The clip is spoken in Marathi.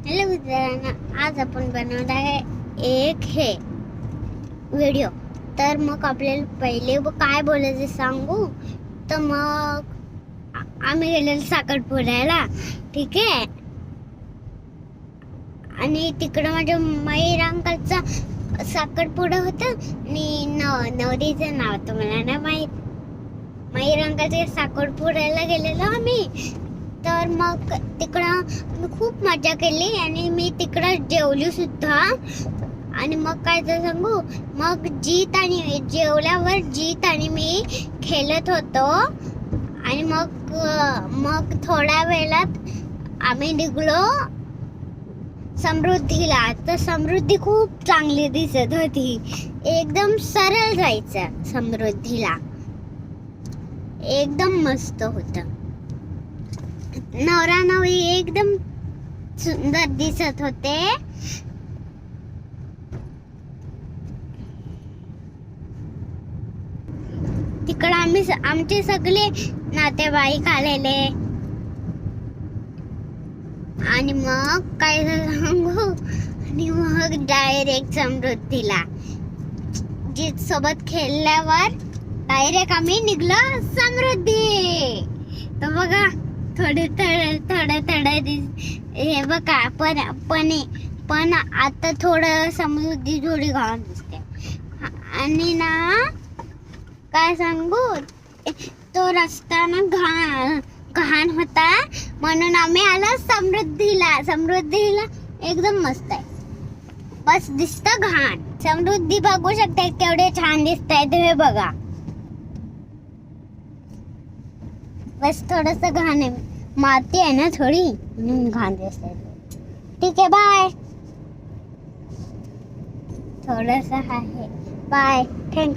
हॅलो मित्रांनो, आज आपण बनवणार आहे एक हे व्हिडिओ. तर मग आपल्याला पहिले काय बोलायचं सांगू. तर मग आम्ही गेलेलो साखरपुड्याला, ठीक आहे. आणि तिकडं माझ्या मयूर अंकलचा साखरपुडा होता आणि नवरीचं नाव तर मला नाही माहीत. मयूर अंकलच्या साखरपुड्याला गेलेलो आम्ही. तर मग तिकडं मी खूप मजा केली आणि मी तिकडं जेवली सुद्धा. आणि मग काय तर सांगू, मग जेवल्यावर जीत आणि मी खेळत होतो. आणि मग थोड्या वेळात आम्ही निघलो समृद्धीला. तर समृद्धी खूप चांगली दिसत होती, एकदम सरळ जायचं समृद्धीला, एकदम मस्त होतं. नवरा नवरी एकदम सुंदर दिसत होते. तिकडं आमचे सगळे नातेवाईक आलेले. आणि मग काय सांगू, आणि मग डायरेक्ट समृद्धीला जीत सोबत खेळल्यावर डायरेक्ट आम्ही निघलो समृद्धी. तर बघा थोडे हे बघा, पण आता थोडं समृद्धी थोडी घाण दिसते. आणि ना काय सांगू, तो रस्ता ना घाण होता, म्हणून आम्ही आलो समृद्धीला एकदम मस्त आहे. बस दिसतं घाण. समृद्धी बघू शकते केवढे छान दिसतंय तुम्ही बघा. बस थोडस घाण आहे, माती आहे ना थोडी, म्हणून घाण दिसतंय. ठीक आहे, बाय. थोडस आहे, बाय, थँक्यू.